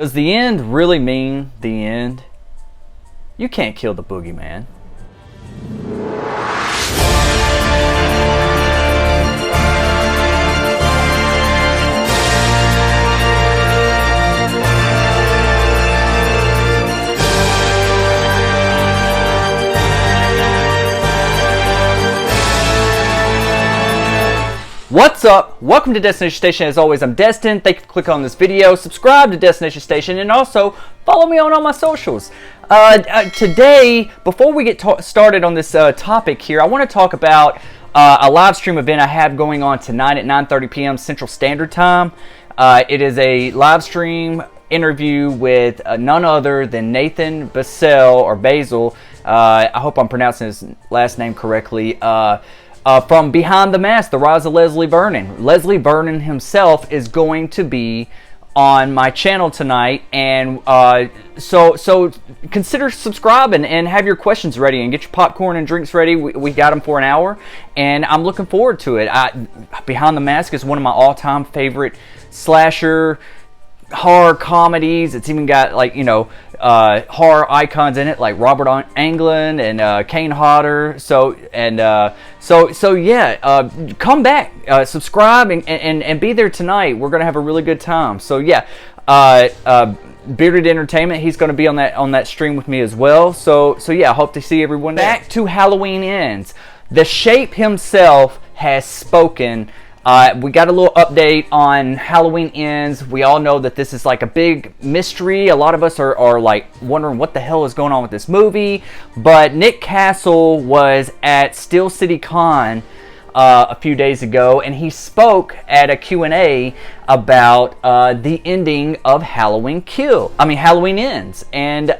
Does the end really mean the end? You can't kill the boogeyman. What's up? Welcome to Destination Station. As always, I'm Destin. Thank you for clicking on this video. Subscribe to Destination Station and also follow me on all my socials. Today, before we get started on this topic here, I want to talk about a live stream event I have going on tonight at 9:30 p.m. Central Standard Time. It is a live stream interview with none other than Nathan Basil, or Basil. I hope I'm pronouncing his last name correctly. From Behind the Mask, The Rise of Leslie Vernon. Leslie Vernon himself is going to be on my channel tonight, and so consider subscribing and have your questions ready and get your popcorn and drinks ready. We got them for an hour, and I'm looking forward to it. Behind the Mask is one of my all-time favorite slasher horror comedies. It's even got, like, you know, horror icons in it like Robert Englund and Kane Hodder. So yeah, come back, subscribe, and be there tonight. We're gonna have a really good time. So yeah, Bearded Entertainment, he's gonna be on that stream with me as well. So yeah, I hope to see everyone there. Back to Halloween Ends. The Shape himself has spoken. We got a little update on Halloween Ends. We all know that this is like a big mystery. A lot of us are like wondering what the hell is going on with this movie. But Nick Castle was at Steel City Con a few days ago, and he spoke at a Q&A about the ending of Halloween Ends. And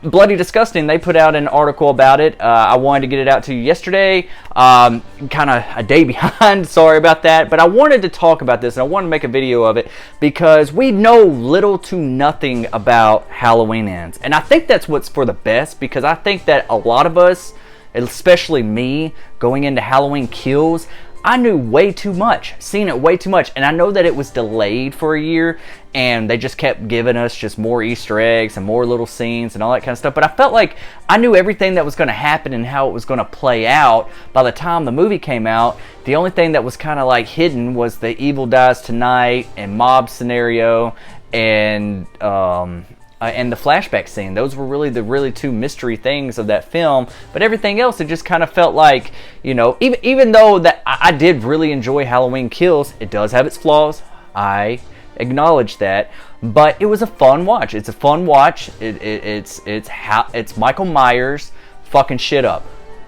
Bloody Disgusting, they put out an article about it. I wanted to get it out to you yesterday, kind of a day behind, sorry about that, but I wanted to talk about this, and I wanted to make a video of it because we know little to nothing about Halloween Ends. And I think that's what's for the best, because I think that a lot of us, especially me, going into Halloween Kills, I knew way too much, seen it way too much, and I know that it was delayed for a year, and they just kept giving us just more Easter eggs and more little scenes and all that kind of stuff, but I felt like I knew everything that was going to happen and how it was going to play out by the time the movie came out. The only thing that was kind of like hidden was the Evil Dies Tonight and mob scenario and the flashback scene. Those were really the two mystery things of that film. But everything else, it just kind of felt like, you know, even though that I did really enjoy Halloween Kills, it does have its flaws. I acknowledge that, but it was a fun watch. It's a fun watch. It's Michael Myers fucking shit up.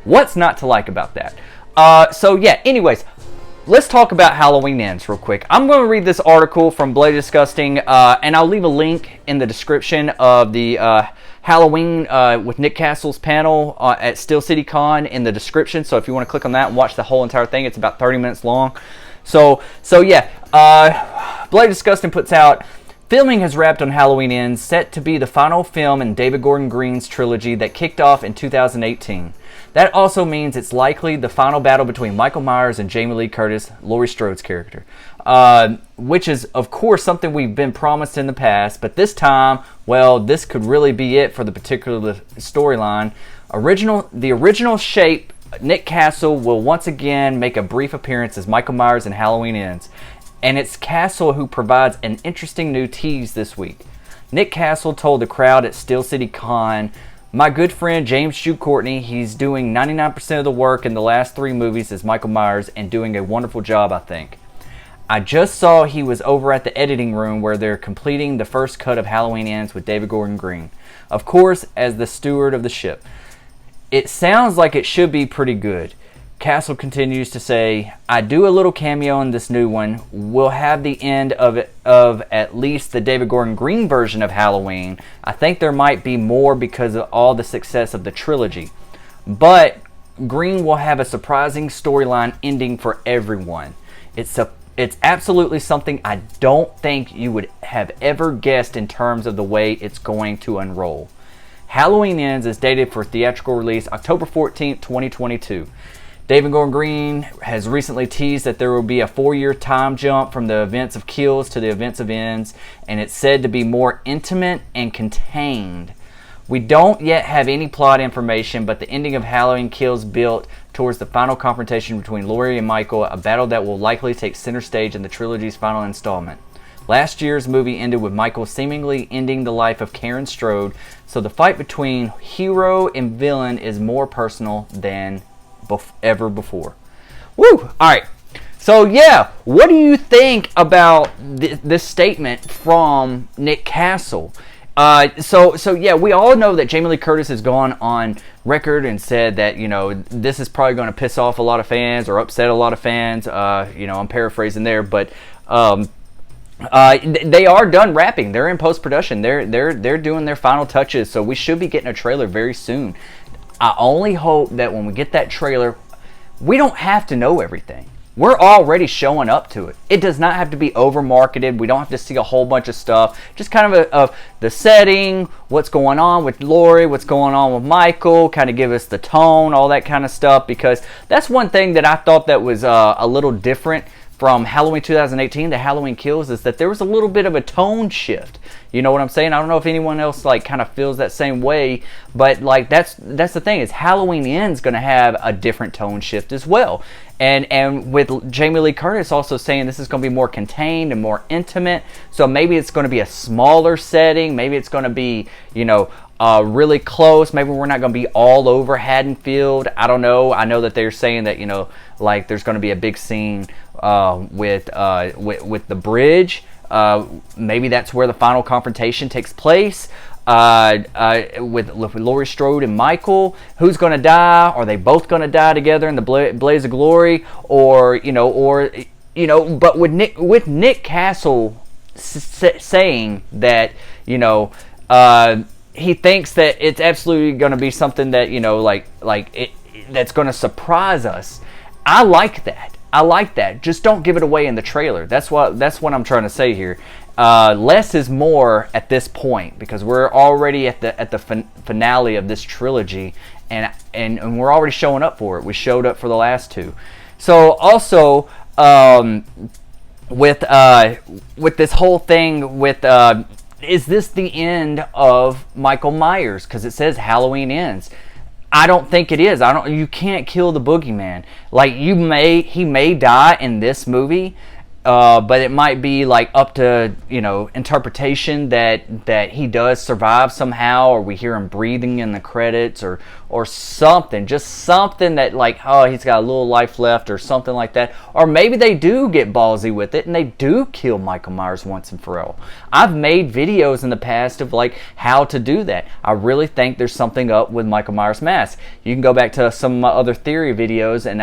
What's not to like about that? So yeah. Anyways, let's talk about Halloween Ends real quick. I'm going to read this article from Bloody Disgusting, and I'll leave a link in the description of the Halloween with Nick Castle's panel at Steel City Con in the description. So if you want to click on that and watch the whole entire thing, it's about 30 minutes long. So yeah, Bloody Disgusting puts out, filming has wrapped on Halloween Ends, set to be the final film in David Gordon Green's trilogy that kicked off in 2018. That also means it's likely the final battle between Michael Myers and Jamie Lee Curtis, Laurie Strode's character, which is, of course, something we've been promised in the past, but this time, well, this could really be it for the particular storyline. The original Shape, Nick Castle, will once again make a brief appearance as Michael Myers in Halloween Ends, and it's Castle who provides an interesting new tease this week. Nick Castle told the crowd at Steel City Con, "My good friend James Jude Courtney, he's doing 99% of the work in the last 3 movies as Michael Myers and doing a wonderful job, I think. I just saw he was over at the editing room where they're completing the first cut of Halloween Ends with David Gordon Green, of course, as the steward of the ship. It sounds like it should be pretty good." Castle continues to say, "I do a little cameo in this new one. We'll have the end of at least the David Gordon Green version of Halloween. I think there might be more because of all the success of the trilogy. But Green will have a surprising storyline ending for everyone. It's absolutely something I don't think you would have ever guessed in terms of the way it's going to unroll. Halloween Ends is dated for theatrical release October 14th, 2022. David Gordon Green has recently teased that there will be a 4-year time jump from the events of Kills to the events of Ends, and it's said to be more intimate and contained. We don't yet have any plot information, but the ending of Halloween Kills built towards the final confrontation between Laurie and Michael, a battle that will likely take center stage in the trilogy's final installment. Last year's movie ended with Michael seemingly ending the life of Karen Strode, so the fight between hero and villain is more personal than ever before. Woo! Alright, so yeah, what do you think about this statement from Nick Castle? So yeah, we all know that Jamie Lee Curtis has gone on record and said that, you know, this is probably going to piss off a lot of fans or upset a lot of fans. You know, I'm paraphrasing there, but they are done wrapping. They're in post-production. They're doing their final touches, so we should be getting a trailer very soon. I only hope that when we get that trailer, we don't have to know everything. We're already showing up to it. It does not have to be over-marketed. We don't have to see a whole bunch of stuff. Just kind of the setting, what's going on with Laurie, what's going on with Michael, kind of give us the tone, all that kind of stuff, because that's one thing that I thought that was a little different from Halloween 2018 to Halloween Kills, is that there was a little bit of a tone shift. You know what I'm saying? I don't know if anyone else like kind of feels that same way, but like that's the thing, is Halloween Ends going to have a different tone shift as well. And with Jamie Lee Curtis also saying this is going to be more contained and more intimate, so maybe it's going to be a smaller setting, maybe it's going to be, you know, really close. Maybe we're not going to be all over Haddonfield. I don't know. I know that they're saying that, you know, like there's going to be a big scene with the bridge. Maybe that's where the final confrontation takes place. With Laurie Strode and Michael. Who's going to die? Are they both going to die together in the blaze of glory? But with Nick Castle saying that, you know, he thinks that it's absolutely going to be something that, you know, that's going to surprise us. I like that. Just don't give it away in the trailer. That's what I'm trying to say here. Less is more at this point, because we're already at the finale of this trilogy, and we're already showing up for it. We showed up for the last two. So also with this whole thing with is this the end of Michael Myers? Because it says Halloween Ends. I don't think it is. You can't kill the boogeyman. Like, he may die in this movie, but it might be like up to, you know, interpretation that he does survive somehow, or we hear him breathing in the credits, or something, just something that, like, oh, he's got a little life left or something like that. Or maybe they do get ballsy with it and they do kill Michael Myers once and for all. I've made videos in the past of like how to do that. I really think there's something up with Michael Myers' mask. You can go back to some of my other theory videos, and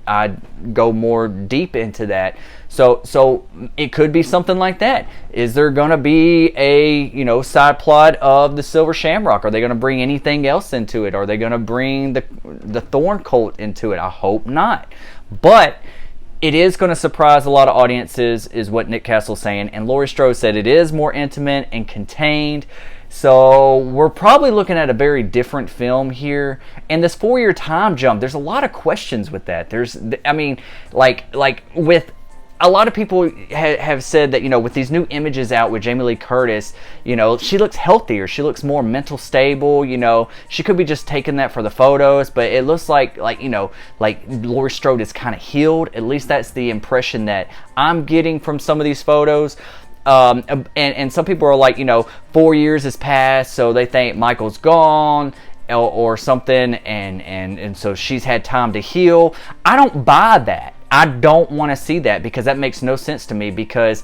I go more deep into that. So it could be something like that. Is there going to be a, you know, side plot of the Silver Shamrock? Are they going to bring anything else into it? Are they going to bring the Thorn Cult into it? I hope not. But it is going to surprise a lot of audiences, is what Nick Castle's saying. And Laurie Strode said it is more intimate and contained. So we're probably looking at a very different film here. And this 4-year time jump, there's a lot of questions with that. With a lot of people have said that, you know, with these new images out with Jamie Lee Curtis, you know, she looks healthier. She looks more mental stable. You know, she could be just taking that for the photos, but it looks like you know, like Laurie Strode is kind of healed. At least that's the impression that I'm getting from some of these photos. And some people are like, you know, 4 years has passed, so they think Michael's gone or something, and so she's had time to heal. I don't buy that. I don't want to see that, because that makes no sense to me, because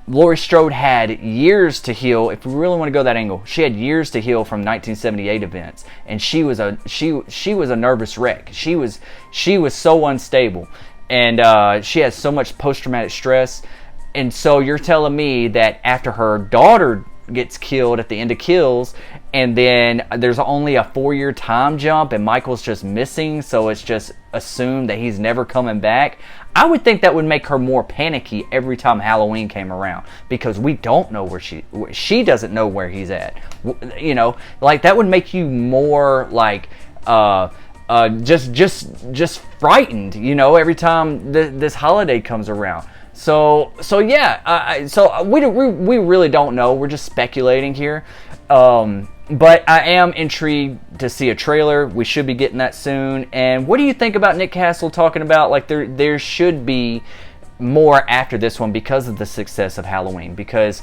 Laurie Strode had years to heal. If we really want to go that angle, she had years to heal from 1978 events, and she was a nervous wreck. She was so unstable, and she has so much post-traumatic stress. And so you're telling me that after her daughter gets killed at the end of Kills, and then there's only a 4-year time jump and Michael's just missing, so it's just assumed that he's never coming back? I would think that would make her more panicky every time Halloween came around, because we don't know where she doesn't know where he's at. You know, like, that would make you more like just frightened, every time this holiday comes around. So yeah, so we really don't know. We're just speculating here. But I am intrigued to see a trailer. We should be getting that soon. And what do you think about Nick Castle talking about like there should be more after this one because of the success of Halloween? Because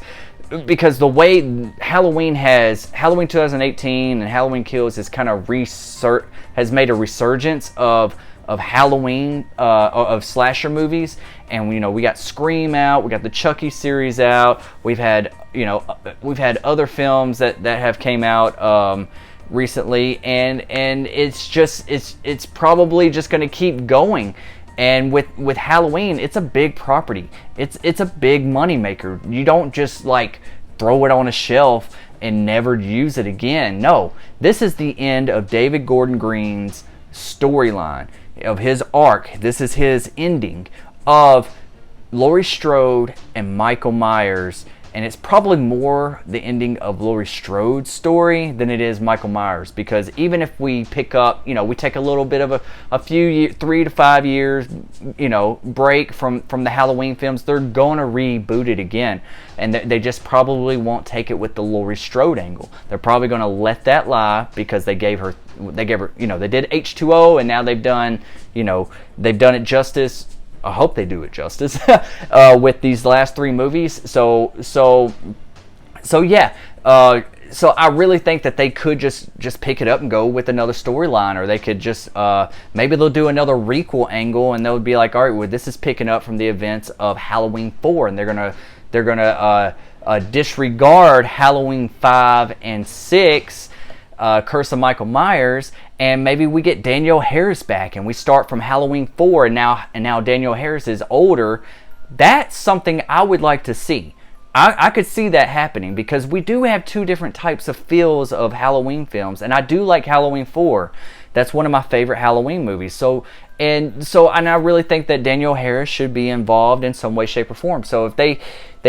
the way Halloween 2018 and Halloween Kills has kind of has made a resurgence of Halloween of slasher movies. And we got Scream out, we got the Chucky series out, we've had other films that have came out recently, and it's probably just going to keep going. And with Halloween, it's a big property. It's a big money maker. You don't just like throw it on a shelf and never use it again. No, this is the end of David Gordon Green's storyline, of his arc. This is his ending of Laurie Strode and Michael Myers, and it's probably more the ending of Laurie Strode's story than it is Michael Myers, because even if we pick up, we take a little bit of a few years, 3 to 5 years, break from the Halloween films, they're gonna reboot it again, and they just probably won't take it with the Laurie Strode angle. They're probably gonna let that lie because they gave her, they did H2O, and now they've done it justice. I hope they do it justice with these last 3 movies. So yeah. So I really think that they could just pick it up and go with another storyline, or they could just maybe they'll do another requel angle, and they'll be like, all right, well, this is picking up from the events of Halloween 4, and they're gonna disregard Halloween 5 and 6. Curse of Michael Myers, and maybe we get Danielle Harris back, and we start from Halloween 4, and now Danielle Harris is older. That's something I would like to see. I could see that happening, because we do have 2 different types of feels of Halloween films, and I do like Halloween 4. That's one of my favorite Halloween movies. And I really think that Danielle Harris should be involved in some way, shape, or form. So if they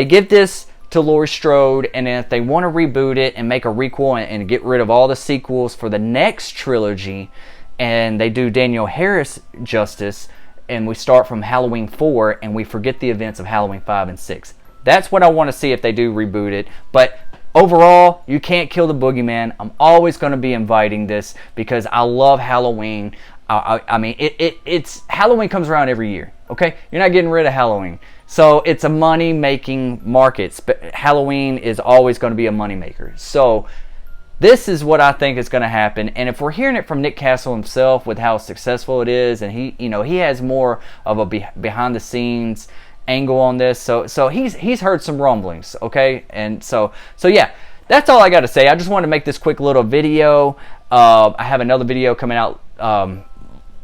give this to Laurie Strode, and if they want to reboot it and make a requel and get rid of all the sequels for the next trilogy, and they do Danielle Harris justice, and we start from Halloween 4 and we forget the events of Halloween 5 and 6. That's what I want to see if they do reboot it. But overall, you can't kill the boogeyman. I'm always going to be inviting this because I love Halloween. I mean, it's Halloween comes around every year. Okay, you're not getting rid of Halloween. So it's a money-making market. Halloween is always going to be a moneymaker. So this is what I think is going to happen. And if we're hearing it from Nick Castle himself with how successful it is, and he has more of a behind-the-scenes angle on this. So he's heard some rumblings. Okay, and so yeah, that's all I got to say. I just wanted to make this quick little video. I have another video coming out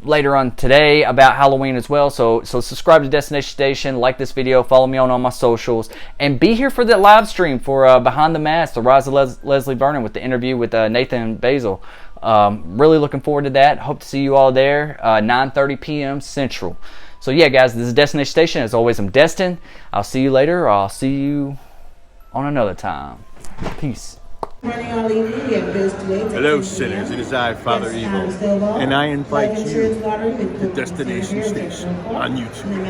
later on today about Halloween as well, so subscribe to Destination Station, like this video, follow me on all my socials, and be here for the live stream for Behind the Mask, the Rise of Leslie Vernon, with the interview with Nathan Basil. Really looking forward to that. Hope to see you all there, 9:30 p.m. Central. So yeah, guys, this is Destination Station. As always, I'm Destin. I'll see you later, or I'll see you on another time. Peace. Hello, sinners. It is I, Father Evil, and I invite you to Destination Station on YouTube.